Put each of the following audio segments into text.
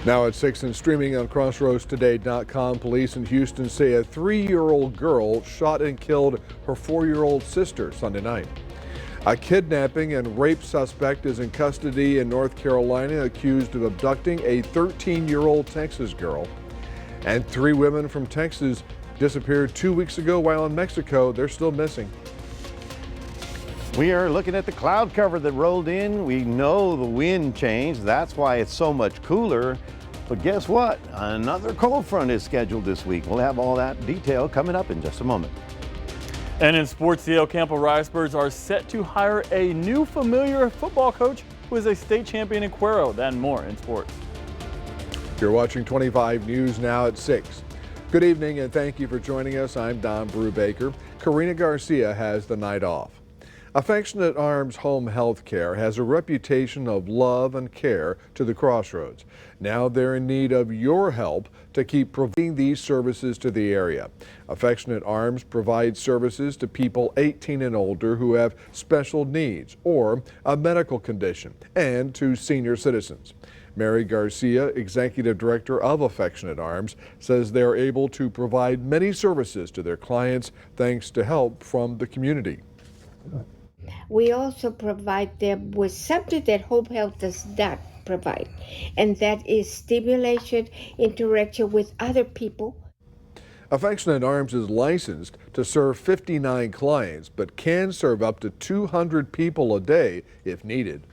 Now at 6 and streaming on crossroadstoday.com, police in Houston say a 3-year-old girl shot and killed her 4-year-old sister Sunday night. A kidnapping and rape suspect is in custody in North Carolina, accused of abducting a 13-year-old Texas girl. And 3 women from Texas disappeared 2 weeks ago while in Mexico. They're still missing. We are looking at the cloud cover that rolled in. We know the wind changed. That's why it's so much cooler. But guess what? Another cold front is scheduled this week. We'll have all that detail coming up in just a moment. And in sports, the Ocampo Ricebirds are set to hire a new familiar football coach who is a state champion in Cuero. Then more in sports. You're watching 25 News now at 6. Good evening and thank you for joining us. I'm Don Brubaker. Karina Garcia has the night off. Affectionate Arms Home Health Care has a reputation of love and care to the Crossroads. Now they're in need of your help to keep providing these services to the area. Affectionate Arms provides services to people 18 and older who have special needs or a medical condition, and to senior citizens. Mary Garcia, Executive Director of Affectionate Arms, says they're able to provide many services to their clients thanks to help from the community. We also provide them with something that Home Health does not provide, and that is stimulation, interaction with other people. Affectionate Arms is licensed to serve 59 clients, but can serve up to 200 people a day if needed.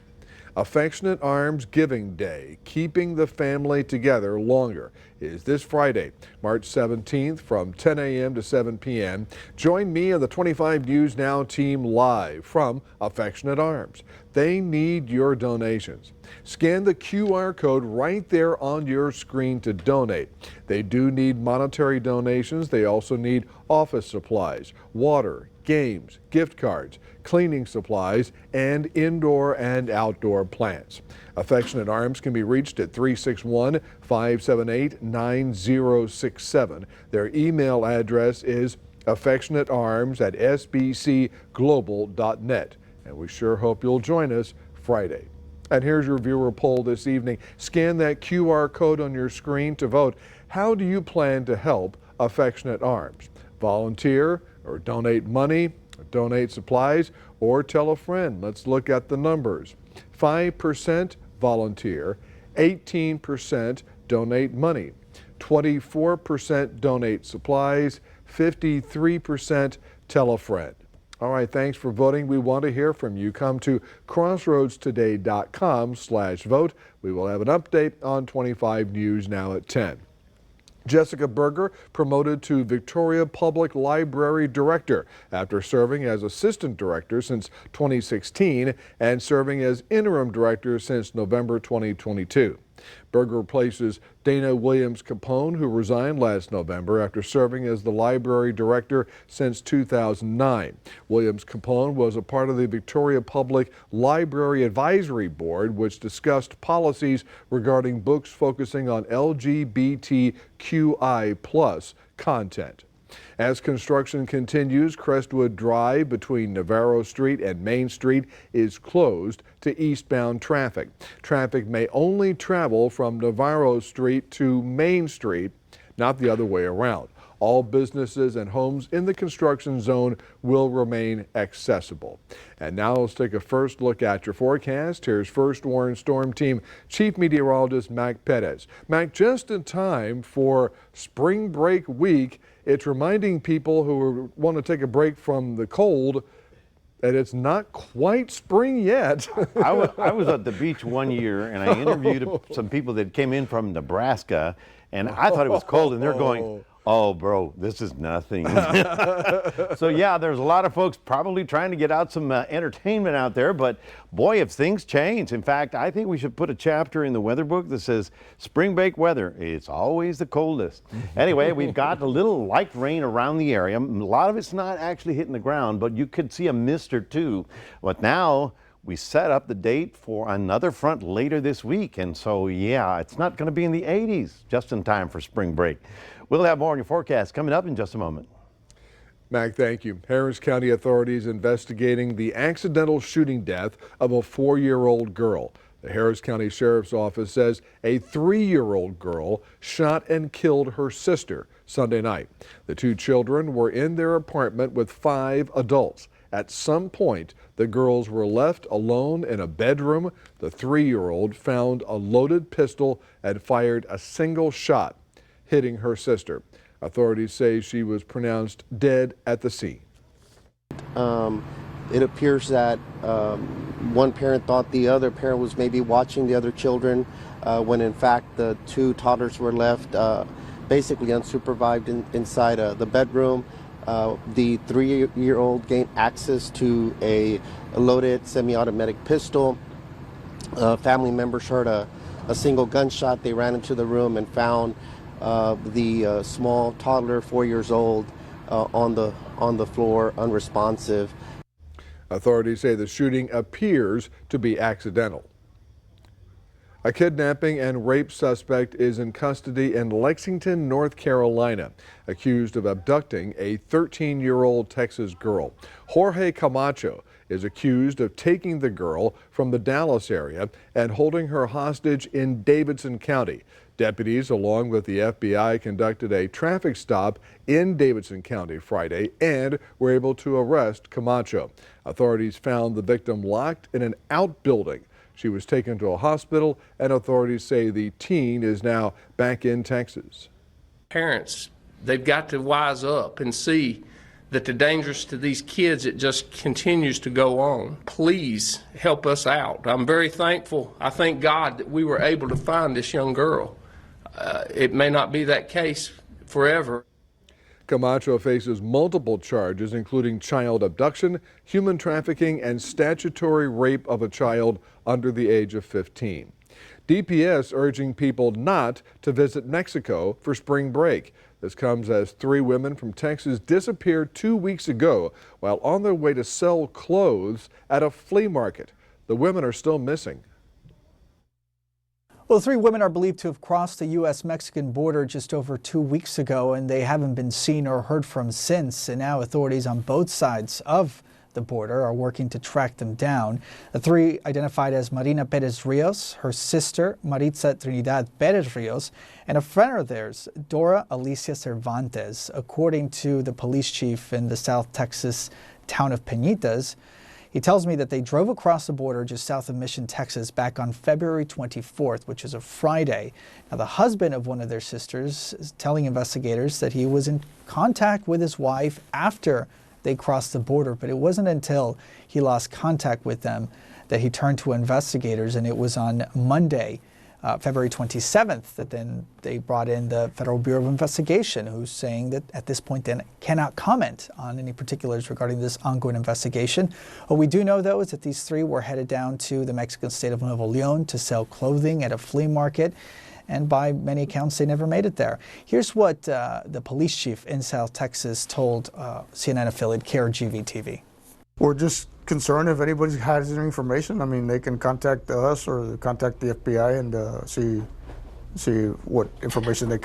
Affectionate Arms Giving Day, keeping the family together longer, is this Friday, March 17th from 10 a.m. to 7 p.m. Join me and the 25 News Now team live from Affectionate Arms. They need your donations. Scan the QR code right there on your screen to donate. They do need monetary donations. They also need office supplies, water, games, gift cards, cleaning supplies, and indoor and outdoor plants. Affectionate Arms can be reached at 361-578-9067. Their email address is affectionatearms@sbcglobal.net. And we sure hope you'll join us Friday. And here's your viewer poll this evening. Scan that QR code on your screen to vote. How do you plan to help Affectionate Arms? Volunteer or donate money, or donate supplies, or tell a friend. Let's look at the numbers. 5% volunteer, 18% donate money, 24% donate supplies, 53% tell a friend. All right, thanks for voting. We want to hear from you. Come to crossroadstoday.com/vote. We will have an update on 25 News now at 10. Jessica Berger promoted to Victoria Public Library Director after serving as Assistant Director since 2016 and serving as Interim Director since November 2022. Berger replaces Dana Williams-Capone, who resigned last November after serving as the library director since 2009. Williams-Capone was a part of the Victoria Public Library Advisory Board, which discussed policies regarding books focusing on LGBTQI+ content. As construction continues, Crestwood Drive between Navarro Street and Main Street is closed to eastbound traffic. Traffic may only travel from Navarro Street to Main Street, not the other way around. All businesses and homes in the construction zone will remain accessible. And now let's take a first look at your forecast. Here's First Warn Storm Team Chief Meteorologist Mac Perez. Mac, just in time for spring break week, it's reminding people who want to take a break from the cold that it's not quite spring yet. I was at the beach one year and I interviewed some people that came in from Nebraska, and I thought it was cold, and they're going, "Oh, bro, this is nothing." So yeah, there's a lot of folks probably trying to get out some entertainment out there, but boy, if things change. In fact, I think we should put a chapter in the weather book that says spring break weather, it's always the coldest. Anyway, we've got a little light rain around the area. A lot of it's not actually hitting the ground, but you could see a mist or two. But now we set up the date for another front later this week, and so yeah, it's not going to be in the 80s just in time for spring break. We'll have more on your forecast coming up in just a moment. Mac, thank you. Harris County authorities investigating the accidental shooting death of a 4-year-old girl. The Harris County Sheriff's Office says a 3-year-old girl shot and killed her sister Sunday night. The two children were in their apartment with 5 adults. At some point, the girls were left alone in a bedroom. The 3-year-old found a loaded pistol and fired a single shot, hitting her sister. Authorities say she was pronounced dead at the scene. It appears that one parent thought the other parent was maybe watching the other children when in fact the 2 toddlers were left basically unsupervised inside the bedroom. The 3-year-old gained access to a loaded semi-automatic pistol. Family members heard a single gunshot. They ran into the room and found the small toddler, 4 years old, on the floor, unresponsive. Authorities say the shooting appears to be accidental. A kidnapping and rape suspect is in custody in Lexington, North Carolina, accused of abducting a 13-year-old Texas girl. Jorge Camacho is accused of taking the girl from the Dallas area and holding her hostage in Davidson County. Deputies, along with the FBI, conducted a traffic stop in Davidson County Friday and were able to arrest Camacho. Authorities found the victim locked in an outbuilding. She was taken to a hospital, and authorities say the teen is now back in Texas. Parents, they've got to wise up and see that the dangers to these kids, it just continues to go on. Please help us out. I'm very thankful. I thank God that we were able to find this young girl. It may not be that case forever. Camacho faces multiple charges, including child abduction, human trafficking, and statutory rape of a child under the age of 15. DPS urging people not to visit Mexico for spring break. This comes as 3 women from Texas disappeared 2 weeks ago while on their way to sell clothes at a flea market. The women are still missing. Well, 3 women are believed to have crossed the U.S.-Mexican border just over 2 weeks ago, and they haven't been seen or heard from since. And now authorities on both sides of the border are working to track them down. The 3 identified as Marina Perez Rios, her sister Maritza Trinidad Perez Rios, and a friend of theirs, Dora Alicia Cervantes. According to the police chief in the South Texas town of Peñitas, he tells me that they drove across the border just south of Mission, Texas, back on February 24th, which is a Friday. Now, the husband of one of their sisters is telling investigators that he was in contact with his wife after they crossed the border, but it wasn't until he lost contact with them that he turned to investigators, and it was on Monday, February 27th, that then they brought in the Federal Bureau of Investigation, who's saying that at this point then cannot comment on any particulars regarding this ongoing investigation. What we do know, though, is that these 3 were headed down to the Mexican state of Nuevo León to sell clothing at a flea market, and by many accounts, they never made it there. Here's what the police chief in South Texas told CNN affiliate KRGV-TV. We're just concerned if anybody has any information. I mean, they can contact us or contact the FBI and see what information they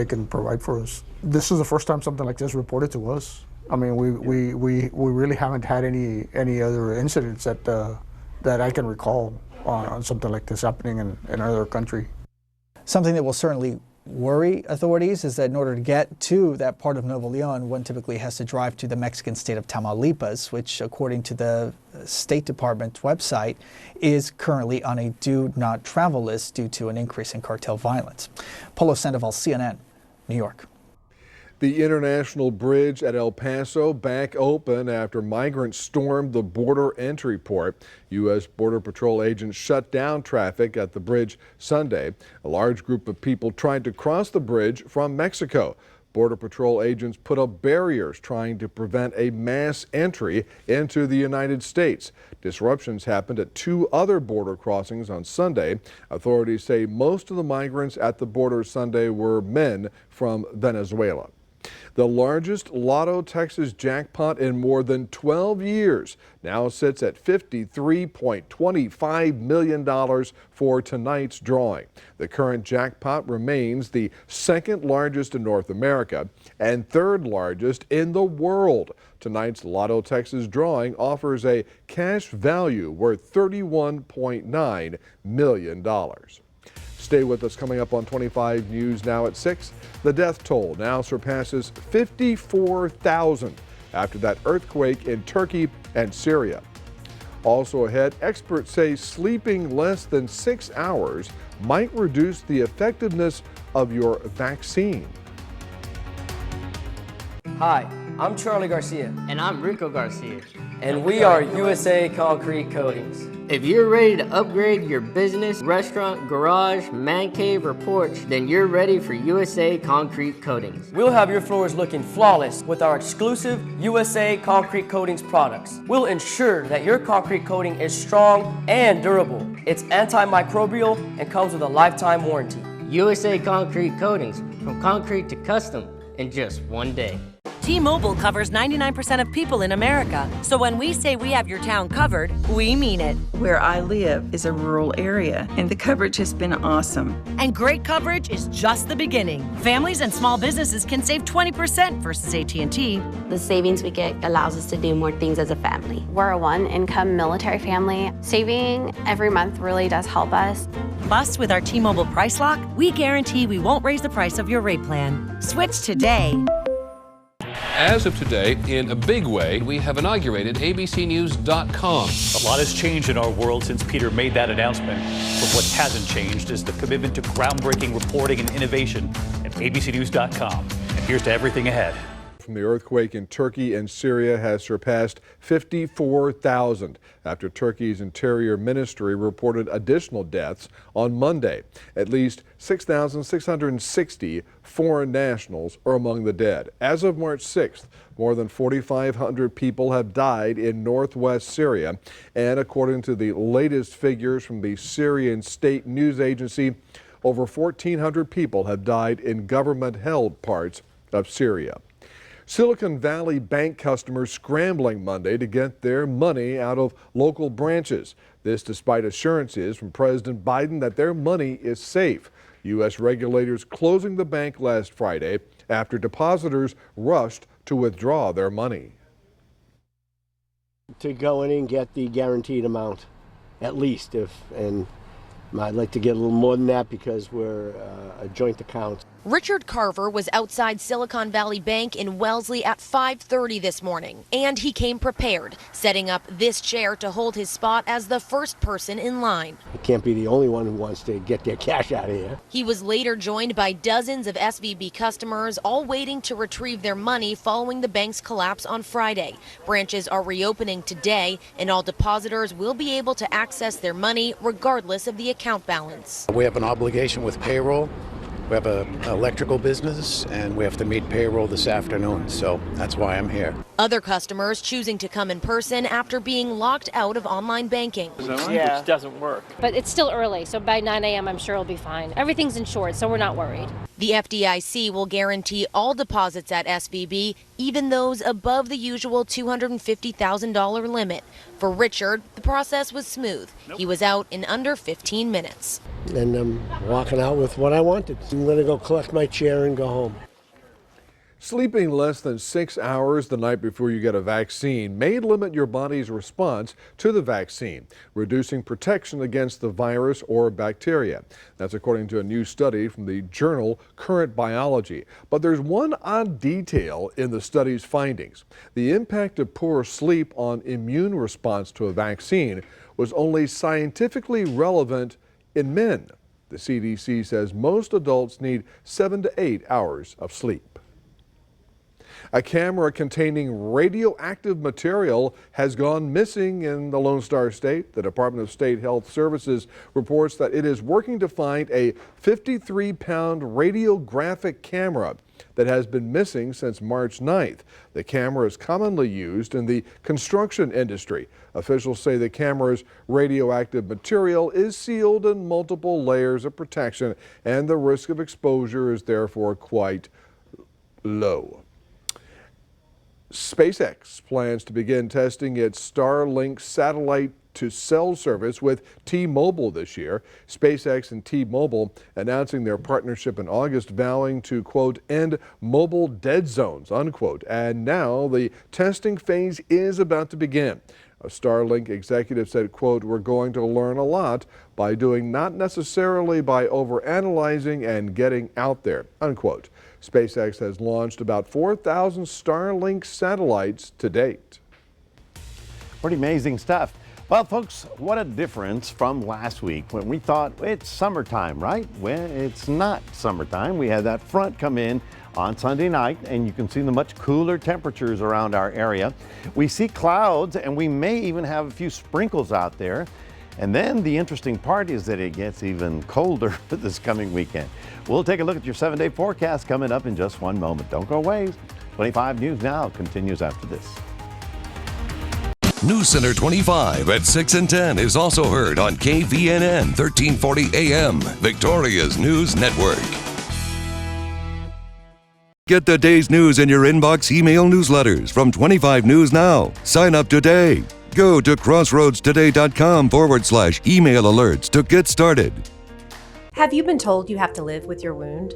can provide for us. This is the first time something like this reported to us. I mean, we really haven't had any other incidents that I can recall on something like this happening in another country. Something that will certainly worry authorities is that in order to get to that part of Nuevo León, one typically has to drive to the Mexican state of Tamaulipas, which, according to the State Department website, is currently on a do not travel list due to an increase in cartel violence. Polo Sandoval, CNN, New York. The international bridge at El Paso back open after migrants stormed the border entry port. U.S. Border Patrol agents shut down traffic at the bridge Sunday. A large group of people tried to cross the bridge from Mexico. Border Patrol agents put up barriers trying to prevent a mass entry into the United States. Disruptions happened at 2 other border crossings on Sunday. Authorities say most of the migrants at the border Sunday were men from Venezuela. The largest Lotto Texas jackpot in more than 12 years now sits at $53.25 million for tonight's drawing. The current jackpot remains the second largest in North America and third largest in the world. Tonight's Lotto Texas drawing offers a cash value worth $31.9 million. Stay with us. Coming up on 25 News now at 6. The death toll now surpasses 54,000 after that earthquake in Turkey and Syria. Also ahead, experts say sleeping less than 6 hours might reduce the effectiveness of your vaccine. Hi, I'm Charlie Garcia. And I'm Rico Garcia. And we are USA Concrete Coatings. If you're ready to upgrade your business, restaurant, garage, man cave, or porch, then you're ready for USA Concrete Coatings. We'll have your floors looking flawless with our exclusive USA Concrete Coatings products. We'll ensure that your concrete coating is strong and durable. It's antimicrobial and comes with a lifetime warranty. USA Concrete Coatings, from concrete to custom in just one day. T-Mobile covers 99% of people in America. So when we say we have your town covered, we mean it. Where I live is a rural area, and the coverage has been awesome. And great coverage is just the beginning. Families and small businesses can save 20% versus AT&T. The savings we get allows us to do more things as a family. We're a one-income military family. Saving every month really does help us. Plus, with our T-Mobile Price Lock, we guarantee we won't raise the price of your rate plan. Switch today. As of today, in a big way, we have inaugurated abcnews.com. A lot has changed in our world since Peter made that announcement. But what hasn't changed is the commitment to groundbreaking reporting and innovation at abcnews.com. And here's to everything ahead. From the earthquake in Turkey and Syria has surpassed 54,000 after Turkey's Interior Ministry reported additional deaths on Monday. At least 6,660 foreign nationals are among the dead. As of March 6th, more than 4,500 people have died in northwest Syria, and according to the latest figures from the Syrian state news agency, over 1,400 people have died in government-held parts of Syria. Silicon Valley Bank customers scrambling Monday to get their money out of local branches. This despite assurances from President Biden that their money is safe. U.S. regulators closing the bank last Friday after depositors rushed to withdraw their money. To go in and get the guaranteed amount, at least, and I'd like to get a little more than that because we're a joint account. Richard Carver was outside Silicon Valley Bank in Wellesley at 5:30 this morning, and he came prepared, setting up this chair to hold his spot as the first person in line. I can't be the only one who wants to get their cash out of here. He was later joined by dozens of SVB customers, all waiting to retrieve their money following the bank's collapse on Friday. Branches are reopening today, and all depositors will be able to access their money regardless of the account balance. We have an obligation with payroll. We have an electrical business, and we have to meet payroll this afternoon, so that's why I'm here. Other customers choosing to come in person after being locked out of online banking. Which doesn't work. But it's still early, so by 9 a.m. I'm sure it'll be fine. Everything's insured, so we're not worried. The FDIC will guarantee all deposits at SVB, even those above the usual $250,000 limit. For Richard, the process was smooth. He was out in under 15 minutes. And I'm walking out with what I wanted. I'm going to go collect my chair and go home. Sleeping less than 6 hours the night before you get a vaccine may limit your body's response to the vaccine, reducing protection against the virus or bacteria. That's according to a new study from the journal Current Biology. But there's one odd detail in the study's findings. The impact of poor sleep on immune response to a vaccine was only scientifically relevant in men. The CDC says most adults need 7 to 8 hours of sleep. A camera containing radioactive material has gone missing in the Lone Star State. The Department of State Health Services reports that it is working to find a 53-pound radiographic camera that has been missing since March 9th. The camera is commonly used in the construction industry. Officials say the camera's radioactive material is sealed in multiple layers of protection, and the risk of exposure is therefore quite low. SpaceX plans to begin testing its Starlink satellite to cell service with T-Mobile this year. SpaceX and T-Mobile announcing their partnership in August, vowing to, quote, end mobile dead zones, unquote. And now the testing phase is about to begin. A Starlink executive said, quote, we're going to learn a lot by doing, not necessarily by overanalyzing and getting out there, unquote. SpaceX has launched about 4,000 Starlink satellites to date. Pretty amazing stuff. Well, folks, what a difference from last week when we thought it's summertime, right? When it's not summertime. We had that front come in on Sunday night, and you can see the much cooler temperatures around our area. We see clouds, and we may even have a few sprinkles out there. And then the interesting part is that it gets even colder this coming weekend. We'll take a look at your 7-day forecast coming up in just one moment. Don't go away. 25 News Now continues after this. News Center 25 at 6 and 10 is also heard on KVNN 1340 AM, Victoria's News Network. Get the day's news in your inbox email newsletters from 25 News Now. Sign up today. Go to crossroadstoday.com/email alerts to get started. Have you been told you have to live with your wound?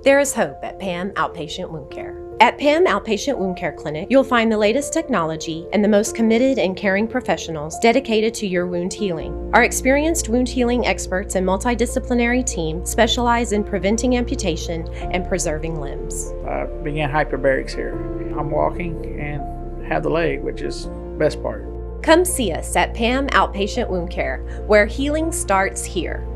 There is hope at PAM Outpatient Wound Care. At PAM Outpatient Wound Care Clinic, you'll find the latest technology and the most committed and caring professionals dedicated to your wound healing. Our experienced wound healing experts and multidisciplinary team specialize in preventing amputation and preserving limbs. I began hyperbarics here. I'm walking and have the leg, which is the best part. Come see us at PAM Outpatient Wound Care, where healing starts here.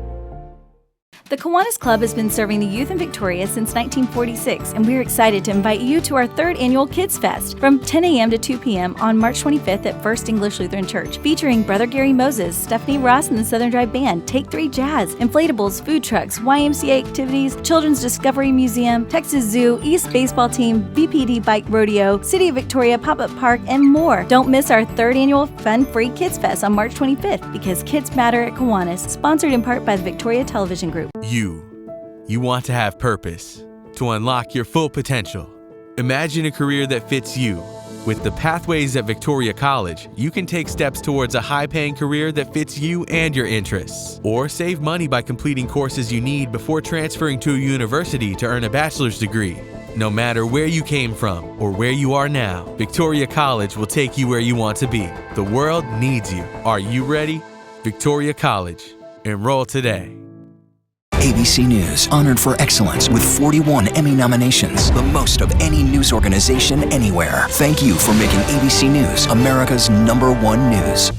The Kiwanis Club has been serving the youth in Victoria since 1946, and we're excited to invite you to our third annual Kids Fest from 10 a.m. to 2 p.m. on March 25th at First English Lutheran Church, featuring Brother Gary Moses, Stephanie Ross and the Southern Drive Band, Take 3 Jazz, inflatables, food trucks, YMCA activities, Children's Discovery Museum, Texas Zoo, East Baseball Team, BPD Bike Rodeo, City of Victoria Pop-Up Park, and more. Don't miss our third annual Fun-Free Kids Fest on March 25th, because kids matter at Kiwanis, sponsored in part by the Victoria Television Group. You want to have purpose, to unlock your full potential. Imagine a career that fits you. With the Pathways at Victoria College, you can take steps towards a high-paying career that fits you and your interests. Or save money by completing courses you need before transferring to a university to earn a bachelor's degree. No matter where you came from or where you are now, Victoria College will take you where you want to be. The world needs you. Are you ready? Victoria College. Enroll today. ABC News, honored for excellence with 41 Emmy nominations, the most of any news organization anywhere. Thank you for making ABC News America's #1 news.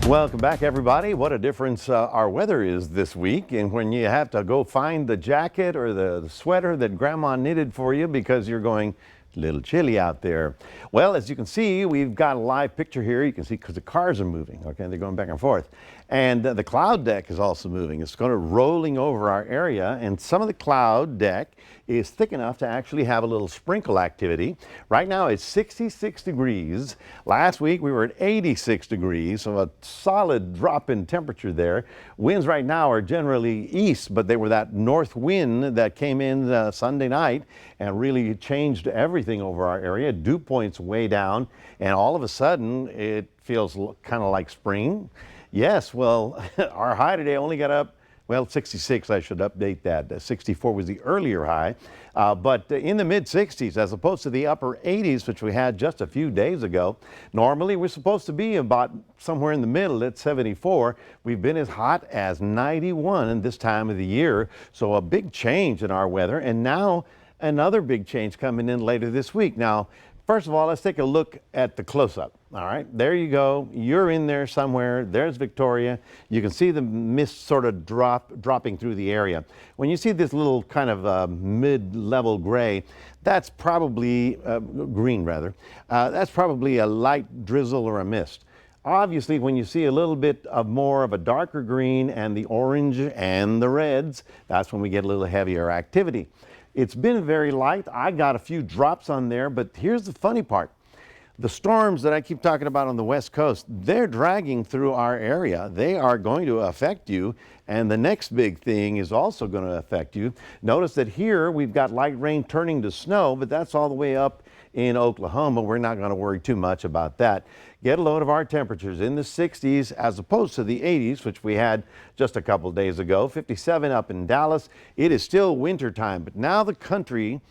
Welcome back, everybody. What a difference our weather is this week, and when you have to go find the jacket or the sweater that Grandma knitted for you because you're going a little chilly out there. Well, as you can see, we've got a live picture here. You can see because the cars are moving, okay? They're going back and forth. And the cloud deck is also moving. It's going to rolling over our area, and some of the cloud deck is thick enough to actually have a little sprinkle activity. Right now it's 66 degrees. Last week we were at 86 degrees, so a solid drop in temperature there. Winds right now are generally east, but they were that north wind that came in Sunday night and really changed everything over our area. Dew points way down, and all of a sudden it feels kind of like spring. Yes, well, our high today only got up, well, 66, I should update that. 64 was the earlier high, but in the mid-60s as opposed to the upper 80s, which we had just a few days ago. Normally, we're supposed to be about somewhere in the middle at 74. We've been as hot as 91 this time of the year, so a big change in our weather, and now another big change coming in later this week. Now, first of all, let's take a look at the close-up. All right, there you go. You're in there somewhere. There's Victoria. You can see the mist sort of dropping through the area. When you see this little kind of mid-level gray, that's probably green, rather. That's probably a light drizzle or a mist. Obviously, when you see a little bit of more of a darker green and the orange and the reds, that's when we get a little heavier activity. It's been very light. I got a few drops on there, but here's the funny part. The storms that I keep talking about on the West Coast, they're dragging through our area. They are going to affect you. And the next big thing is also going to affect you. Notice that here we've got light rain turning to snow, but that's all the way up in Oklahoma. We're not going to worry too much about that. Get a load of our temperatures in the 60s as opposed to the 80s, which we had just a couple days ago. 57 up in Dallas. It is still winter time, but now the country,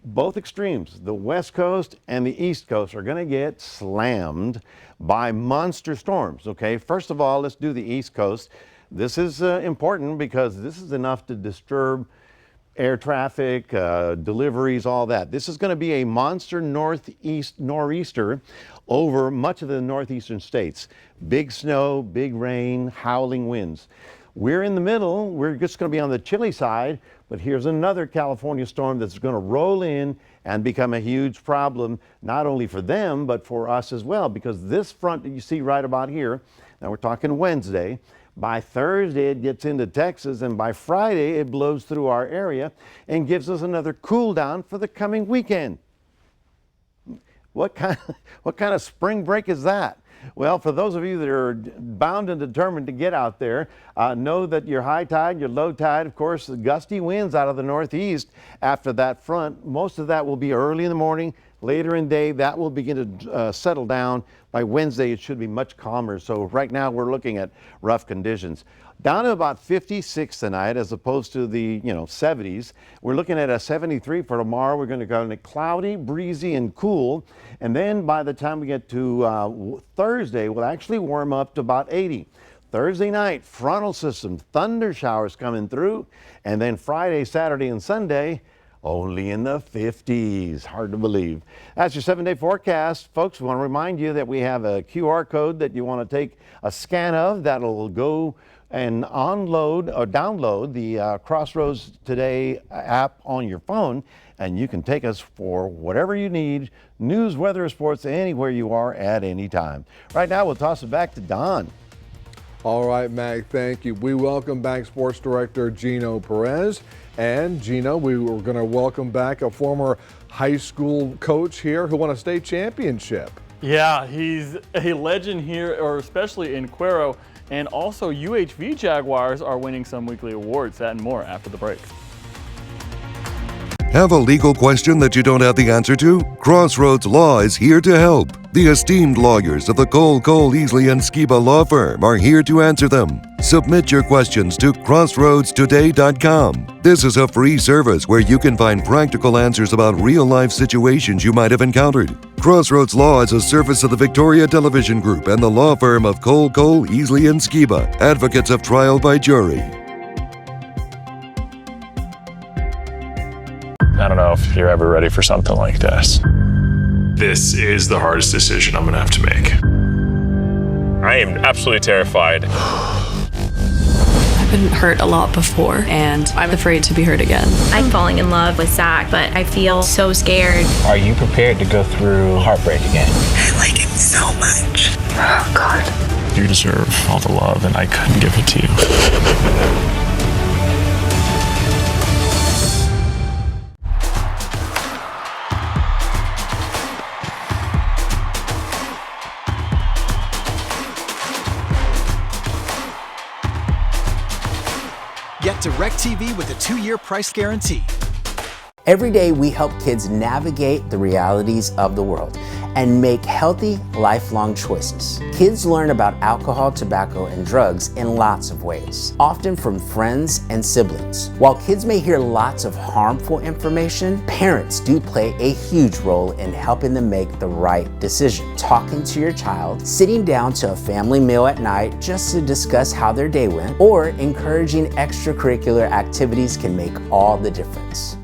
both extremes, the West Coast and the East Coast, are going to get slammed by monster storms. Okay, first of all, let's do the East Coast. This is important because this is enough to disturb air traffic, deliveries, all that. This is going to be a monster nor'easter over much of the northeastern states. Big snow, big rain, howling winds. We're in the middle. We're just going to be on the chilly side, but here's another California storm that's going to roll in and become a huge problem, not only for them, but for us as well, because this front that you see right about here, now we're talking Wednesday, by Thursday it gets into Texas, and by Friday it blows through our area and gives us another cool down for the coming weekend. What kind of spring break is that? Well, for those of you that are bound and determined to get out there, know that your high tide, your low tide, of course, the gusty winds out of the northeast after that front, most of that will be early in the morning. Later in the day, that will begin to settle down. By Wednesday, it should be much calmer. So right now, we're looking at rough conditions. Down to about 56 tonight, as opposed to the 70s. We're looking at a 73 for tomorrow. We're going to go into cloudy, breezy, and cool. And then by the time we get to Thursday, we'll actually warm up to about 80. Thursday night, frontal system, thunder showers coming through. And then Friday, Saturday, and Sunday, only in the 50s. Hard to believe. That's your 7-day forecast. Folks, we want to remind you that we have a QR code that you want to take a scan of. That'll go and download the Crossroads Today app on your phone, and you can take us for whatever you need, news, weather, or sports, anywhere you are at any time. Right now, we'll toss it back to Don. All right, Mag, thank you. We welcome back Sports Director Gino Perez. And Gino, we were going to welcome back a former high school coach here who won a state championship. Yeah, he's a legend here, or especially in Cuero. And also UHV Jaguars are winning some weekly awards. That and more after the break. Have a legal question that you don't have the answer to? Crossroads Law is here to help. The esteemed lawyers of the Cole, Easley & Skiba Law Firm are here to answer them. Submit your questions to crossroadstoday.com. This is a free service where you can find practical answers about real-life situations you might have encountered. Crossroads Law is a service of the Victoria Television Group and the law firm of Cole, Easley & Skiba, advocates of trial by jury. I don't know if you're ever ready for something like this. This is the hardest decision I'm gonna have to make. I am absolutely terrified. I've been hurt a lot before, and I'm afraid to be hurt again. I'm falling in love with Zach, but I feel so scared. Are you prepared to go through heartbreak again? I like him so much. Oh, God. You deserve all the love, and I couldn't give it to you. Get DirecTV with a 2-year price guarantee. Every day we help kids navigate the realities of the world and make healthy, lifelong choices. Kids learn about alcohol, tobacco, and drugs in lots of ways, often from friends and siblings. While kids may hear lots of harmful information, parents do play a huge role in helping them make the right decision. Talking to your child, sitting down to a family meal at night just to discuss how their day went, or encouraging extracurricular activities can make all the difference.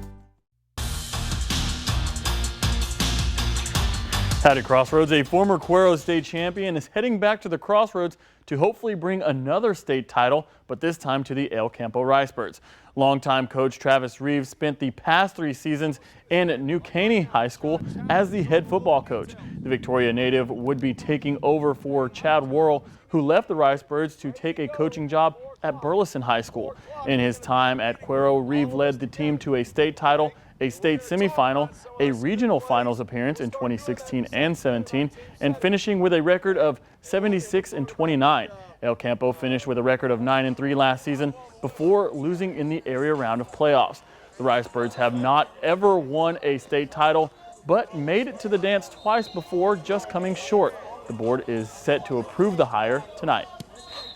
At Crossroads, a former Cuero state champion is heading back to the Crossroads to hopefully bring another state title, but this time to the El Campo Ricebirds. Longtime coach Travis Reeves spent the past 3 seasons in New Caney High School as the head football coach. The Victoria native would be taking over for Chad Worrell, who left the Ricebirds to take a coaching job at Burleson High School. In his time at Cuero, Reeves led the team to a state title, a state semifinal, a regional finals appearance in 2016 and 17, and finishing with a record of 76-29. El Campo finished with a record of 9-3 last season before losing in the area round of playoffs. The Ricebirds have not ever won a state title, but made it to the dance twice before, just coming short. The board is set to approve the hire tonight.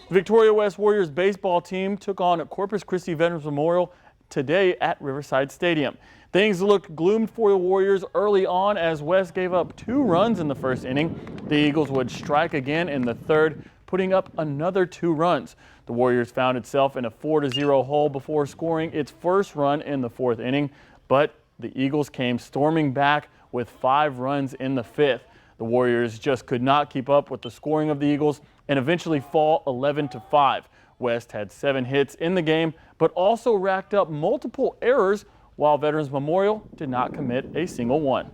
The Victoria West Warriors baseball team took on Corpus Christi Veterans Memorial today at Riverside Stadium. Things looked gloomed for the Warriors early on as West gave up 2 runs in the first inning. The Eagles would strike again in the third, putting up another 2 runs. The Warriors found itself in a 4-0 hole before scoring its first run in the 4th inning, but the Eagles came storming back with 5 runs in the 5th. The Warriors just could not keep up with the scoring of the Eagles and eventually fall 11-5. West had 7 hits in the game, but also racked up multiple errors, while Veterans Memorial did not commit a single one.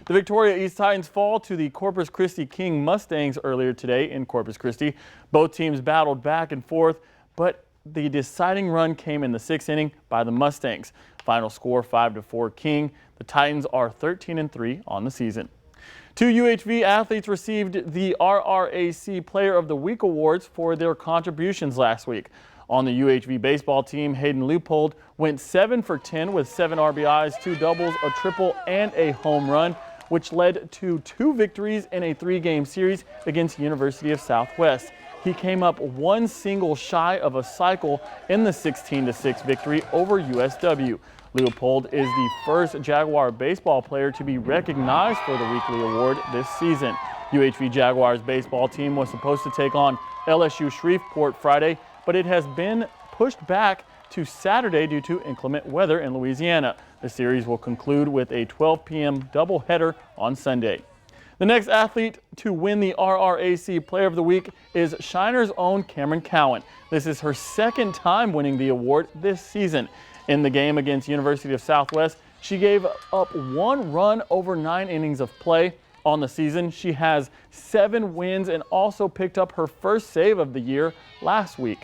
The Victoria East Titans fall to the Corpus Christi King Mustangs earlier today in Corpus Christi. Both teams battled back and forth, but the deciding run came in the 6th inning by the Mustangs. Final score 5-4 King. The Titans are 13-3 on the season. 2 UHV athletes received the RRAC Player of the Week awards for their contributions last week. On the UHV baseball team, Hayden Leupold went 7 for 10 with 7 RBIs, 2 doubles, a triple, and a home run, which led to 2 victories in a 3-game series against University of Southwest. He came up 1 single shy of a cycle in the 16-6 victory over USW. Leupold is the first Jaguar baseball player to be recognized for the weekly award this season. UHV Jaguars baseball team was supposed to take on LSU Shreveport Friday, but it has been pushed back to Saturday due to inclement weather in Louisiana. The series will conclude with a 12 p.m. doubleheader on Sunday. The next athlete to win the RRAC Player of the Week is Shiner's own Cameron Cowan. This is her 2nd time winning the award this season. In the game against University of Southwest, she gave up 1 run over 9 innings of play. On the season, she has 7 wins and also picked up her first save of the year last week.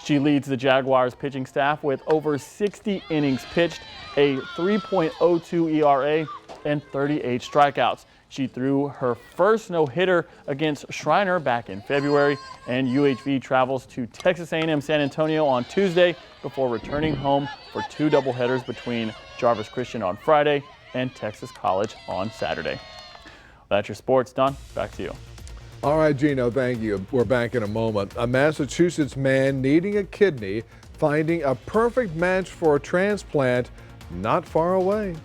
She leads the Jaguars pitching staff with over 60 innings pitched, a 3.02 ERA, and 38 strikeouts. She threw her first no-hitter against Shriner back in February, and UHV travels to Texas A&M San Antonio on Tuesday before returning home for 2 doubleheaders between Jarvis Christian on Friday and Texas College on Saturday. That's your sports. Don, back to you. All right, Gino, thank you. We're back in a moment. A Massachusetts man needing a kidney, finding a perfect match for a transplant not far away.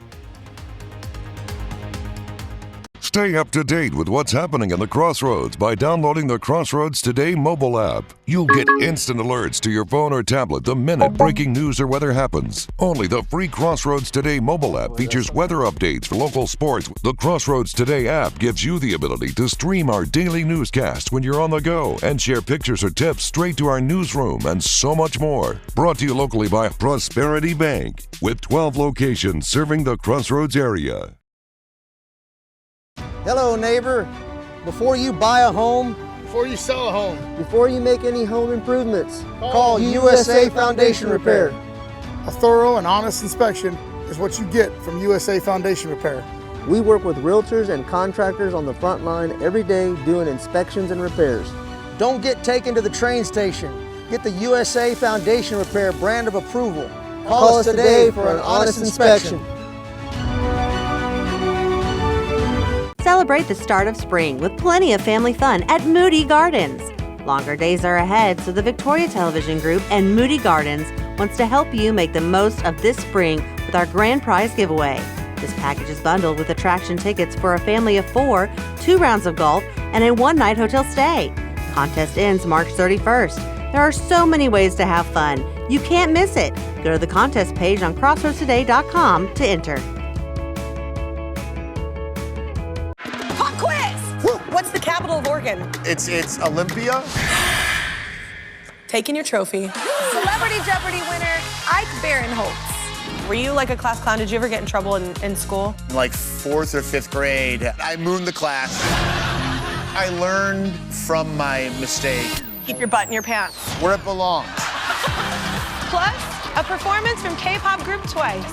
Stay up to date with what's happening in the Crossroads by downloading the Crossroads Today mobile app. You'll get instant alerts to your phone or tablet the minute breaking news or weather happens. Only the free Crossroads Today mobile app features weather updates for local sports. The Crossroads Today app gives you the ability to stream our daily newscasts when you're on the go and share pictures or tips straight to our newsroom and so much more. Brought to you locally by Prosperity Bank with 12 locations serving the Crossroads area. Hello, neighbor. Before you buy a home, before you sell a home, before you make any home improvements, call USA Foundation Repair. A thorough and honest inspection is what you get from USA Foundation Repair. We work with realtors and contractors on the front line every day doing inspections and repairs. Don't get taken to the train station. Get the USA Foundation Repair brand of approval. Call us today for an honest inspection. Celebrate the start of spring with plenty of family fun at Moody Gardens. Longer days are ahead, so the Victoria Television Group and Moody Gardens wants to help you make the most of this spring with our grand prize giveaway. This package is bundled with attraction tickets for a family of 4, 2 rounds of golf, and a 1-night hotel stay. Contest ends March 31st. There are so many ways to have fun. You can't miss it. Go to the contest page on crossroadstoday.com to enter. What's the capital of Oregon? It's Olympia. Taking your trophy. Celebrity Jeopardy winner, Ike Barinholtz. Were you like a class clown? Did you ever get in trouble in school? In like 4th or 5th grade, I mooned the class. I learned from my mistake. Keep your butt in your pants. Where it belongs. Plus, a performance from K-pop group Twice.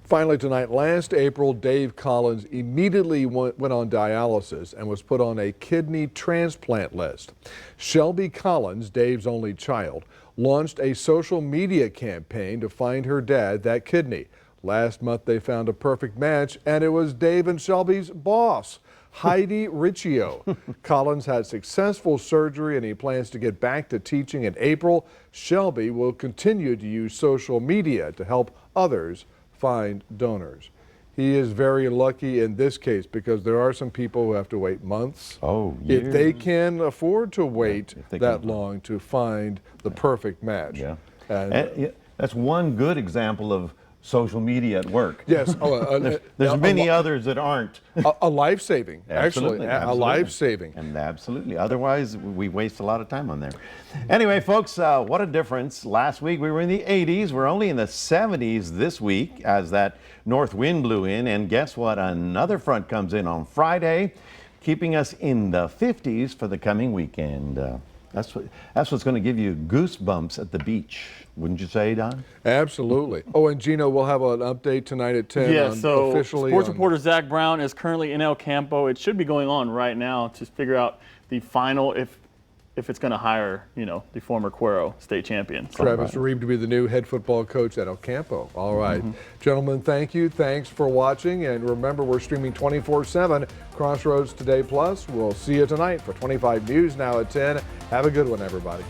Finally tonight, last April, Dave Collins immediately went on dialysis and was put on a kidney transplant list. Shelby Collins, Dave's only child, launched a social media campaign to find her dad that kidney. Last month, they found a perfect match, and it was Dave and Shelby's boss, Heidi Riccio. Collins had successful surgery, and he plans to get back to teaching in April. Shelby will continue to use social media to help others find donors. He is very lucky in this case because there are some people who have to wait months. Oh, years. If they years. can afford to wait they that can. long to find the perfect match. Yeah. And, That's one good example of social media at work. yes. There's many others that aren't. A life-saving, actually. A life-saving. And absolutely. Otherwise, we waste a lot of time on there. Anyway, folks, what a difference. Last week we were in the 80s. We're only in the 70s this week as that north wind blew in. And guess what? Another front comes in on Friday, keeping us in the 50s for the coming weekend. That's what's going to give you goosebumps at the beach, wouldn't you say, Don? Absolutely. Oh, and Gino, we'll have an update tonight at 10. Yeah, so officially sports reporter Zach Brown is currently in El Campo. It should be going on right now to figure out the final, if it's going to hire, the former Cuero state champion. Travis Reeve to be the new head football coach at El Campo. All right. Gentlemen, thank you. Thanks for watching. And remember, we're streaming 24/7 Crossroads Today Plus. We'll see you tonight for 25 News now at 10. Have a good one, everybody.